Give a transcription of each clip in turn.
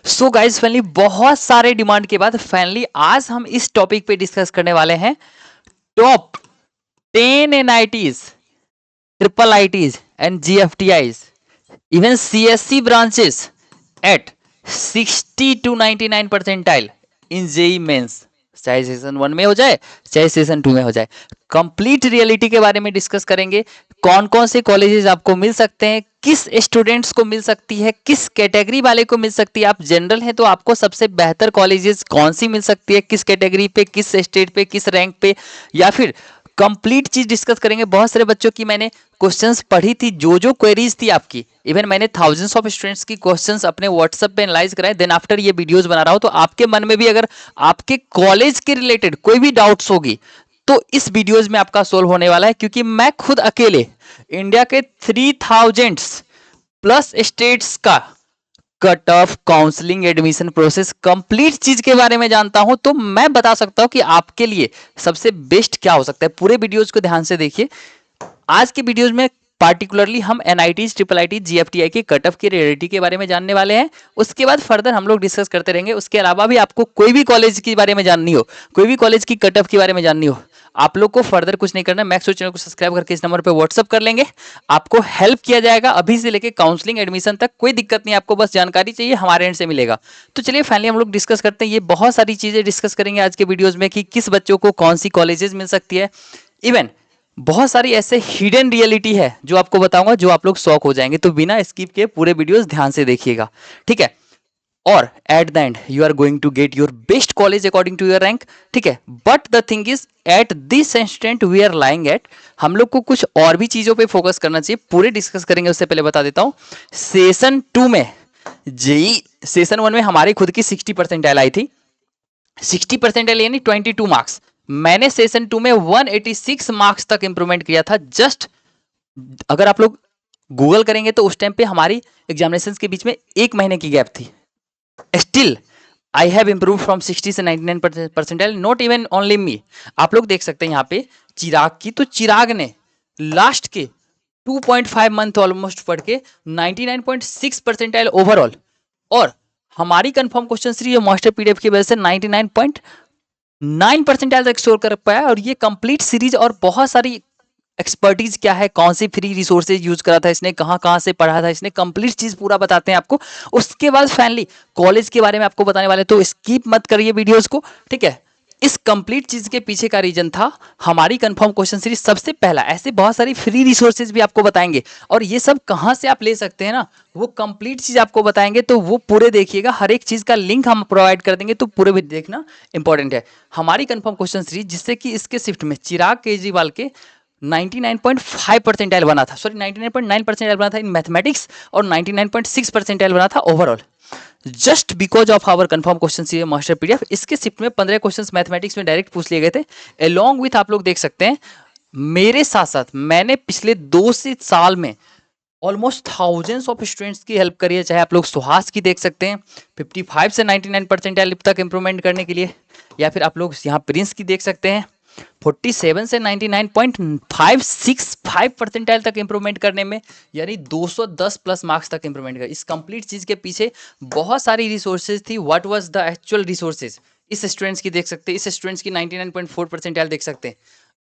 So guys finally बहुत सारे demand के बाद फाइनली आज हम इस टॉपिक पे डिस्कस करने वाले हैं top 10 NITs, triple ITs and GFTIs, even CSC branches at 60 to 99 percentile in JEE mains, चाहे सेशन 1 में हो जाए चाहे सेशन 2 में हो जाए। कंप्लीट रियलिटी के बारे में डिस्कस करेंगे। कौन कौन से कॉलेजेस आपको मिल सकते हैं, किस स्टूडेंट्स को मिल सकती है, किस कैटेगरी वाले को मिल सकती है। आप जनरल हैं तो आपको सबसे बेहतर कॉलेजेस कौन सी मिल सकती है, किस कैटेगरी पे, किस स्टेट पे, किस रैंक पे, या फिर कंप्लीट चीज डिस्कस करेंगे। बहुत सारे बच्चों की मैंने क्वेश्चंस पढ़ी थी, जो क्वेरीज थी आपकी, इवन मैंने थाउजेंड्स ऑफ स्टूडेंट्स की क्वेश्चंस अपने व्हाट्सएप पे एनालाइज कराए। देन आफ्टर ये वीडियोस बना रहा हूं, तो आपके मन में भी अगर आपके कॉलेज के रिलेटेड कोई भी डाउट्स होगी तो इस वीडियोस में आपका सोल्व होने वाला है। क्योंकि मैं खुद अकेले इंडिया के 3000 प्लस स्टेट्स का cut off, counselling, admission process, complete चीज के बारे में जानता हूं, तो मैं बता सकता हूं कि आपके लिए सबसे बेस्ट क्या हो सकता है। पूरे वीडियोस को ध्यान से देखिए। आज के वीडियोस में पार्टिकुलरली हम एनआईटीज, ट्रिपल आईटी, जीएफटीआई के कट ऑफ की रियलिटी के बारे में जानने वाले हैं। उसके बाद फर्दर हम लोग डिस्कस करते रहेंगे। उसके अलावा भी आपको कोई भी कॉलेज के बारे में जाननी हो, कोई भी कॉलेज की कट ऑफ के बारे में जाननी हो, आप लोग को फर्दर कुछ नहीं करना, मैक्स चैनल को सब्सक्राइब करके इस नंबर पे व्हाट्सअप कर लेंगे। आपको हेल्प किया जाएगा अभी से लेके काउंसलिंग, एडमिशन तक। कोई दिक्कत नहीं, आपको बस जानकारी चाहिए, हमारे एंड से मिलेगा। तो चलिए फाइनली हम लोग डिस्कस करते हैं। ये बहुत सारी चीजें डिस्कस करेंगे आज के वीडियोज में कि किस बच्चों को कौन सी कॉलेजेस मिल सकती है। इवन बहुत सारी ऐसे हिडन रियलिटी है जो आपको बताऊंगा, जो आप लोग शॉक हो जाएंगे। तो बिना स्किप के पूरे वीडियोस ध्यान से देखिएगा, ठीक है। और at the end you are going to get your best college according to your rank, ठीक है। But the thing is at this instant we are lying at, हम लोग को कुछ और भी चीजों पे फोकस करना चाहिए। पूरे डिस्कस करेंगे, उससे पहले बता देता हूं सेशन 2 में जेई सेशन 1 में हमारी खुद की 60 परसेंटाइल आई थी। 60 परसेंटाइल यानी 22 मार्क्स। मैंने सेशन 2 में 186 मार्क्स तक इंप्रूवमेंट किया था। जस्ट अगर आप लोग गूगल करेंगे तो उस टाइम पे हमारी एग्जामिनेशन के बीच में 1 महीने की गैप थी। Still I have improve from 60 से 99 percentile, not even only me. आप लोग देख सकते हैं यहाँ पे चिराग की, तो चिराग ने लास्ट के 2.5 मंथ ऑलमोस्ट पढ़ के 99.6 परसेंटाइल ओवरऑल, और हमारी confirm question series master PDF की वजह से 99.9 परसेंटाइल तक स्कोर कर पाया। और ये कंप्लीट सीरीज और बहुत सारी एक्सपर्टीज क्या है, कौन सी फ्री रिसोर्सेज यूज करा था इसने, कहां कहां से पढ़ा था इसने, कंप्लीट चीज पूरा बताते हैं आपको। उसके बाद फाइनली कॉलेज के बारे में आपको बताने वाले, तो स्किप मत करिए वीडियोस को, ठीक है। इस कंप्लीट चीज के पीछे का रीजन था हमारी कंफर्म क्वेश्चन सीरीज। सबसे पहला ऐसे बहुत सारी फ्री रिसोर्सेज भी आपको बताएंगे, और ये सब कहां से आप ले सकते हैं ना, वो कंप्लीट चीज आपको बताएंगे। तो वो पूरे देखिएगा, हर एक चीज का लिंक हम प्रोवाइड कर देंगे, तो पूरे भी देखना इंपॉर्टेंट है। हमारी कंफर्म क्वेश्चन सीरीज, जिससे कि इसके शिफ्ट में चिराग केजरीवाल के 99.5 परसेंटाइल बना था, सॉरी 99.9 परसेंटाइल बना था इन मैथमेटिक्स, और 99.6 परसेंटाइल बना था overall. Just because of our confirm question series master PDF. इसके शिफ्ट में 15 क्वेश्चंस मैथमेटिक्स में डायरेक्ट पूछ लिए गए थे। अलोंग विथ आप लोग देख सकते हैं मेरे साथ साथ मैंने पिछले 2 से साल में ऑलमोस्ट थाउजेंड्स ऑफ स्टूडेंट्स की हेल्प करी है। चाहे आप लोग सुहास की देख सकते हैं 55 से 99 परसेंटाइल तक इंप्रूवमेंट करने के लिए, या फिर आप लोग यहाँ प्रिंस की देख सकते हैं 47 से 99.565 परसेंटाइल तक इंप्रूवमेंट करने में, यानी 210 प्लस मार्क्स तक इंप्रूवमेंट कर। इस कंप्लीट चीज के पीछे बहुत सारी रिसोर्सेज थी। What was the actual resources, इस स्टूडेंट्स की देख सकते हैं, इस स्टूडेंट्स की 99.4 परसेंटाइल देख सकते हैं।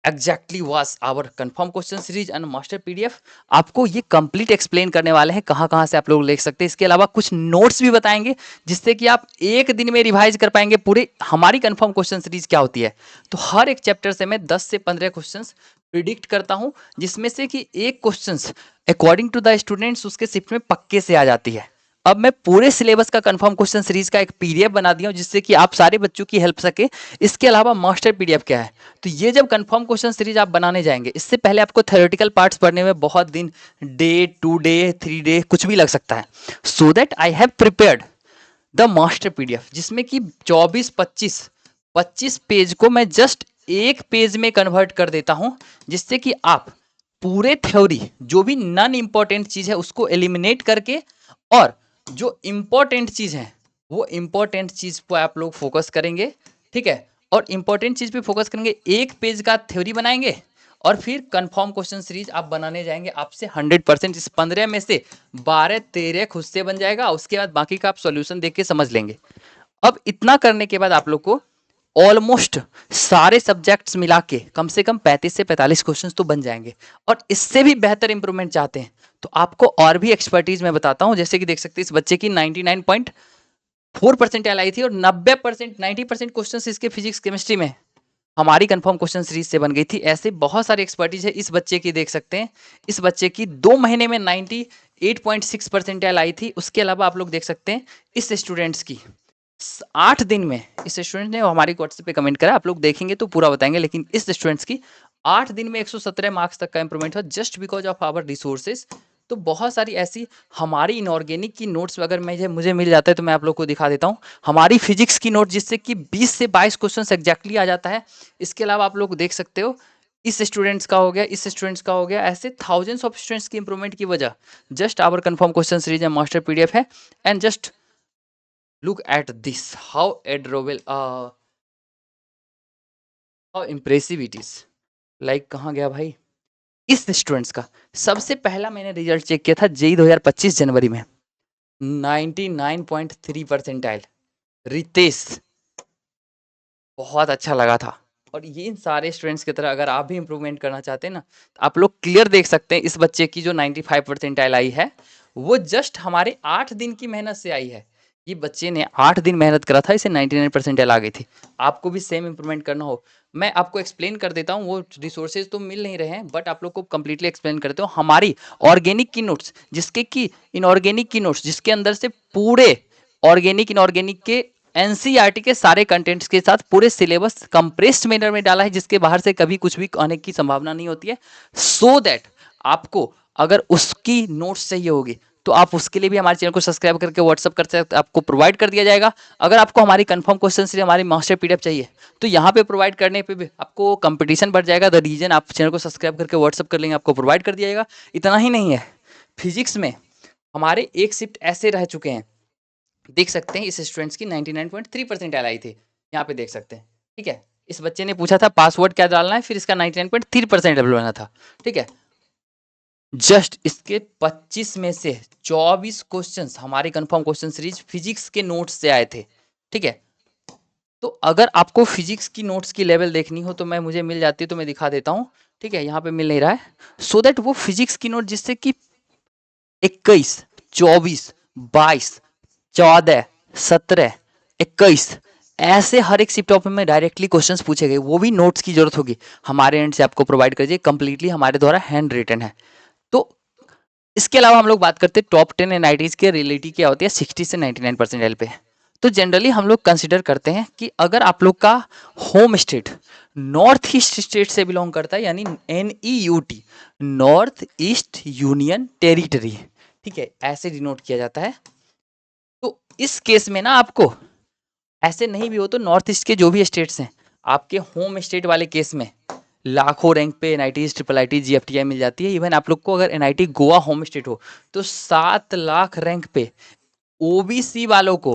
Exactly was our confirm question series and master PDF. आपको ये कंप्लीट एक्सप्लेन करने वाले हैं कहाँ कहाँ से आप लोग देख सकते हैं। इसके अलावा कुछ नोट्स भी बताएंगे, जिससे कि आप एक दिन में रिवाइज कर पाएंगे पूरे हमारी कंफर्म क्वेश्चन सीरीज क्या होती है। तो हर एक चैप्टर से मैं 10 से 15 क्वेश्चंस प्रिडिक्ट करता हूं, जिसमें से कि एक questions according to the students उसके शिफ्ट में पक्के से आ जाती है। अब मैं पूरे सिलेबस का कंफर्म क्वेश्चन सीरीज का एक पीडीएफ बना दिया हूं, जिससे कि आप सारे बच्चों की हेल्प सके। इसके अलावा मास्टर पीडीएफ क्या है, तो ये जब कंफर्म क्वेश्चन सीरीज आप बनाने जाएंगे, इससे पहले आपको थ्योरेटिकल पार्ट्स पढ़ने में बहुत दिन, डे 2 डे 3 डे कुछ भी लग सकता है। So that I have prepared the master PDF, जिसमें कि 25 पेज को मैं जस्ट एक पेज में कन्वर्ट कर देता हूं, जिससे कि आप पूरे थ्योरी, जो भी नॉन इंपॉर्टेंट चीज है उसको एलिमिनेट करके, और जो इंपॉर्टेंट चीज है वो इंपॉर्टेंट चीज पर आप लोग फोकस करेंगे, ठीक है। और इंपॉर्टेंट चीज पे फोकस करेंगे, एक पेज का थ्योरी बनाएंगे और फिर कंफर्म क्वेश्चन सीरीज आप बनाने जाएंगे आपसे 100%। इस 15 में से 12-13 खुद से बन जाएगा, उसके बाद बाकी का आप सॉल्यूशन देख के समझ लेंगे। अब इतना करने के बाद आप लोग को ऑलमोस्ट सारे सब्जेक्ट्स मिला के कम से कम 35 से 45 क्वेश्चंस तो बन जाएंगे। और इससे भी बेहतर इंप्रूवमेंट चाहते हैं तो आपको और भी एक्सपर्टीज मैं बताता हूं। जैसे कि देख सकते हैं इस बच्चे की 99.4% आई थी और 90% क्वेश्चंस इसके फिजिक्स केमिस्ट्री में हमारी कंफर्म क्वेश्चन सीरीज से बन गई थी। ऐसे बहुत सारे एक्सपर्टीज है। इस बच्चे की देख सकते हैं, इस बच्चे की 2 महीने में 98.6% आई थी। उसके अलावा आप लोग देख सकते हैं इस स्टूडेंट्स की 8 दिन में, इस स्टूडेंट ने हमारी व्हाट्सएप पे कमेंट करा, आप लोग देखेंगे तो पूरा बताएंगे, लेकिन इस स्टूडेंट्स की 8 दिन में 117 मार्क्स तक का इंप्रूवमेंट हुआ just because of our resources. तो बहुत सारी ऐसी हमारी इनऑर्गेनिक की नोट्स अगर मुझे मिल जाता है तो मैं आप लोग को दिखा देता हूँ। हमारी फिजिक्स की नोट जिससे कि 20 से 22 क्वेश्चन एग्जैक्टली आ जाता है। इसके अलावा आप लोग देख सकते हो इस स्टूडेंट्स का हो गया, इस स्टूडेंट्स का हो गया, ऐसे थाउजेंड्स ऑफ स्टूडेंट्स की इंप्रूवमेंट की वजह just our confirm question series है, मास्टर पीडीएफ है। And just look at this how adorable how impressive it is। like कहाँ गया भाई इस स्टूडेंट्स का। सबसे पहला मैंने रिजल्ट चेक किया था जेई 2025 जनवरी में, 99.3 परसेंटाइल रितेश, बहुत अच्छा लगा था। और ये इन सारे स्टूडेंट्स की तरह अगर आप भी इंप्रूवमेंट करना चाहते हैं ना तो आप लोग क्लियर देख सकते हैं इस बच्चे की जो 95 परसेंटाइल आई है वो जस्ट हमारे 8 दिन की मेहनत से आई है। ये बच्चे ने 8 दिन मेहनत करा था, इसे 99 परसेंटाइल आ गई थी। आपको भी सेम इंप्रूवमेंट करना हो, मैं आपको एक्सप्लेन कर देता हूँ। वो रिसोर्सेज तो मिल नहीं रहे हैं बट आप लोग को कंप्लीटली एक्सप्लेन करते हो। हमारी ऑर्गेनिक की नोट्स जिसके की इनऑर्गेनिक की नोट्स जिसके अंदर से पूरे ऑर्गेनिक इनऑर्गेनिक के एनसीईआरटी के सारे कंटेंट्स के साथ पूरे सिलेबस कंप्रेस्ड मैनर में डाला है जिसके बाहर से कभी कुछ भी आने की संभावना नहीं होती है। सो दैट आपको अगर उसकी नोट्स चाहिए होगी तो आप उसके लिए भी हमारे चैनल को सब्सक्राइब करके व्हाट्सअप कर सकते, आपको प्रोवाइड कर दिया जाएगा। अगर आपको हमारी कंफर्म क्वेश्चन से हमारी मास्टर पीडीएफ चाहिए तो यहाँ पे प्रोवाइड करने पे भी आपको कंपटीशन बढ़ जाएगा। द रीजन आप चैनल को सब्सक्राइब करके व्हाट्सअप कर लेंगे, आपको प्रोवाइड कर दिया जाएगा। इतना ही नहीं है, फिजिक्स में हमारे एक शिफ्ट ऐसे रह चुके हैं, देख सकते हैं इस स्टूडेंट्स की 99.3 परसेंटाइल आई थी, यहाँ पे देख सकते हैं। ठीक है, इस बच्चे ने पूछा था पासवर्ड क्या डालना है, फिर इसका 99.3 परसेंटाइल बना था। ठीक है, जस्ट इसके 25 में से 24 क्वेश्चंस हमारी कंफर्म क्वेश्चन सीरीज फिजिक्स के नोट्स से आए थे। ठीक है, तो अगर आपको फिजिक्स की नोट्स की लेवल देखनी हो तो मैं मुझे मिल जाती है तो मैं दिखा देता हूँ। ठीक है, यहाँ पे मिल नहीं रहा है। सो दैट वो फिजिक्स की नोट जिससे कि 21, 24, 22, 14, 17, 21 ऐसे हर एक शिफ्ट टॉपिक में डायरेक्टली क्वेश्चंस पूछे गए, वो भी नोट्स की जरूरत होगी हमारे एंड से आपको प्रोवाइड कर दिए, कंप्लीटली हमारे द्वारा हैंड रिटन है। तो इसके अलावा हम लोग बात करते हैं टॉप 10 एनआईटीज के रियलिटी क्या होती है 60 से 99 परसेंटाइल पे। तो जनरली हम लोग कंसिडर करते हैं कि अगर आप लोग का home state north east state से बिलोंग करता है यानी NEUT, north east union territory, ठीक है, ऐसे डिनोट किया जाता है। तो इस केस में ना आपको ऐसे नहीं भी हो तो नॉर्थ ईस्ट के जो भी स्टेट्स हैं आपके होम स्टेट वाले केस में लाखों रैंक पे NIT, IIIT, GFTI मिल जाती है। इवन आप लोग को अगर NIT गोवा होम स्टेट हो तो 7 लाख रैंक पे OBC वालों को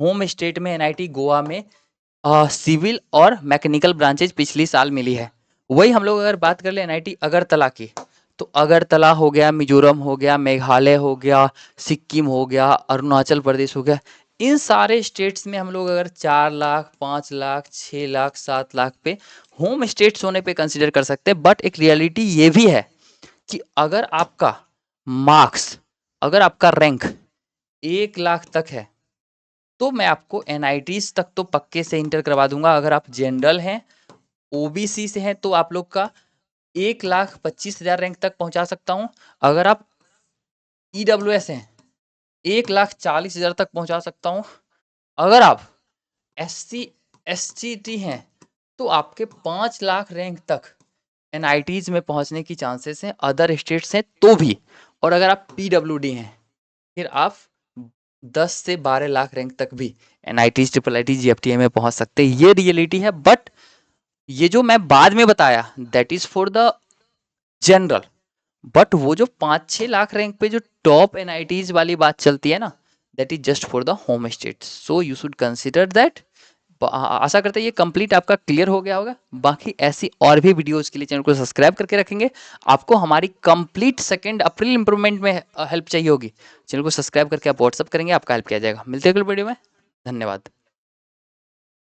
होम स्टेट में NIT गोवा में सिविल और मैकेनिकल ब्रांचेज पिछली साल मिली है। वही हम लोग अगर बात कर ले NIT अगरतला की तो अगरतला हो गया, मिजोरम हो गया, मेघालय हो गया, सिक्किम हो गया, अरुणाचल प्रदेश हो गया, इन सारे स्टेट्स में हम लोग अगर 4 लाख, 5 लाख, 6 लाख, 7 लाख पे होम स्टेट्स होने पे कंसिडर कर सकते हैं। बट एक रियलिटी ये भी है कि अगर आपका मार्क्स, अगर आपका रैंक 1 लाख तक है तो मैं आपको NITs तक तो पक्के से इंटर करवा दूंगा। अगर आप जनरल हैं, OBC से हैं तो आप लोग का 1,25,000 रैंक तक पहुंचा सकता हूं। अगर आप EWS हैं 1,40,000 तक पहुंचा सकता हूं। अगर आप SC SCT हैं तो आपके 5 लाख रैंक तक NITs में पहुंचने की चांसेस हैं, अदर स्टेट्स हैं तो भी। और अगर आप PWD हैं फिर आप 10 से 12 लाख रैंक तक भी NITs, IIIT, GFTI में पहुंच सकते हैं। ये रियलिटी है। बट ये जो मैं बाद में बताया that is for the general. But वो जो 5-6 लाख रैंक पे जो टॉप NITs वाली बात चलती है ना, that is just for the home state. So you should consider that आशा करते हैं ये कंप्लीट आपका क्लियर हो गया होगा। बाकी ऐसी और भी वीडियोस के लिए चैनल को सब्सक्राइब करके रखेंगे। आपको हमारी कंप्लीट सेकंड अप्रैल इंप्रूवमेंट में हेल्प चाहिए होगी, चैनल को सब्सक्राइब करके आप व्हाट्सअप करेंगे, आपका हेल्प किया जाएगा। मिलते हैं अगले वीडियो में, धन्यवाद।